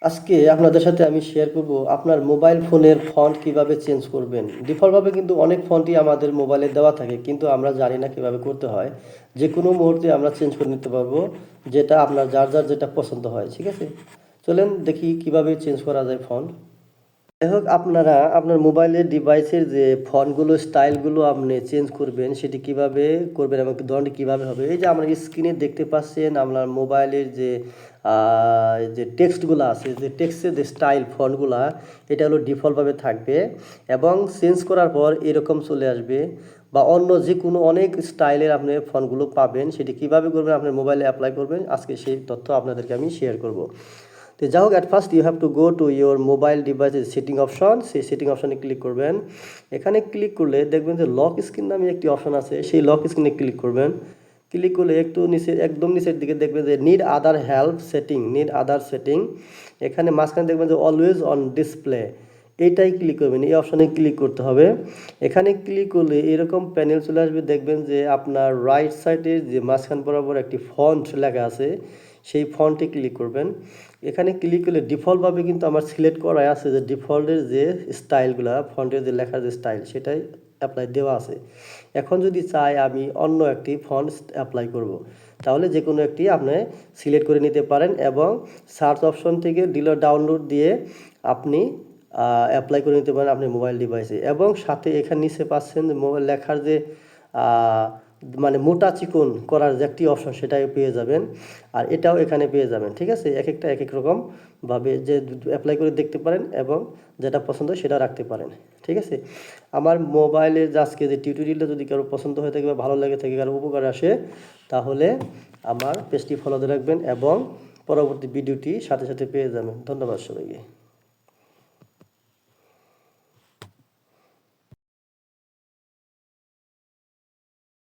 আজকে আপনাদের সাথে আমি শেয়ার করব আপনার মোবাইল ফোনের ফন্ট কিভাবে চেঞ্জ করবেন। ডিফল্টভাবে কিন্তু অনেক ফন্টই আমাদের মোবাইলে দেওয়া থাকে, কিন্তু আমরা জানি না কিভাবে করতে হয়। যে কোনো মুহূর্তে আমরা চেঞ্জ করে নিতে পারবো, যেটা আপনার যার যার যেটা পছন্দ হয়। ঠিক আছে, চলেন দেখি কিভাবে চেঞ্জ করা যায় ফন্ট। যাই হোক, আপনারা আপনার মোবাইলের ডিভাইসের যে ফন্টগুলো স্টাইলগুলো আপনি চেঞ্জ করবেন সেটি কিভাবে করবেন এবং ধরনটি কীভাবে হবে, এই যে আমরা স্ক্রিনে দেখতে পাচ্ছেন আপনার মোবাইলের যে টেক্সটগুলো আছে, যে টেক্সটের যে স্টাইল ফন্টগুলা, এটা হলো ডিফল্টভাবে থাকবে এবং চেঞ্জ করার পর এরকম চলে আসবে। বা অন্য যে কোনো অনেক স্টাইলের আপনি ফন্টগুলো পাবেন, সেটি কিভাবে করবেন আপনার মোবাইলে অ্যাপ্লাই করবেন, আজকে সেই তথ্য আপনাদেরকে আমি শেয়ার করব। তো যাই হোক, at first you have to go to your mobile ডিভাইসের সেটিং অপশন। সেই সেটিং অপশনে ক্লিক করবেন। এখানে ক্লিক করলে দেখবেন যে লক স্ক্রিন নামে একটি অপশন আছে, সেই লক স্ক্রিনে ক্লিক করবেন। ক্লিক করলে একটু নিচে, একদম নিচের দিকে দেখবেন যে নিড আদার হেল্প সেটিং, নিড আদার সেটিং। এখানে মাঝখানে দেখবেন যে অলওয়েজ অন ডিসপ্লে, এইটাই ক্লিক করবেন, এই অপশানে ক্লিক করতে হবে। এখানে ক্লিক করলে এরকম প্যানেল চলে আসবে, দেখবেন যে আপনার রাইট সাইডে যে মাঝখান বরাবর একটি ফন্ট লেখা আছে, সেই ফন্টে ক্লিক করবেন। এখানে ক্লিক করলে ডিফল্টভাবে কিন্তু আমার সিলেক্ট করা আছে যে ডিফল্টের যে স্টাইলগুলো, ফন্টের যে লেখার যে স্টাইল, সেটাই অ্যাপ্লাই দেওয়া আছে। এখন যদি চাই আমি অন্য একটি ফন্ট অ্যাপ্লাই করব, তাহলে যে কোনো একটি আপনি সিলেক্ট করে নিতে পারেন এবং সার্চ অপশন থেকে ডাউনলোড দিয়ে আপনি অ্যাপ্লাই করে নিতে পারেন আপনার মোবাইল ডিভাইসে। এবং সাথে এখানে নিচে পাচ্ছেন যে মোবাইল লেখার যে মানে মোটা চিকন করার যে একটি অপশন, সেটাই পেয়ে যাবেন। আর এটাও এখানে পেয়ে যাবেন। ঠিক আছে, এক একটা এক এক রকমভাবে যে অ্যাপ্লাই করে দেখতে পারেন এবং যেটা পছন্দ সেটা রাখতে পারেন। ঠিক আছে, আমার মোবাইলের যে আজকে যে টিউটোরিয়ালটা যদি কারো পছন্দ হয়ে থাকে বা ভালো লাগে থাকে, কারো উপকার আসে, তাহলে আমার পেজটি ফলো দিয়ে রাখবেন এবং পরবর্তী ভিডিওটি সাথে সাথে পেয়ে যাবেন। ধন্যবাদ সবাইকে।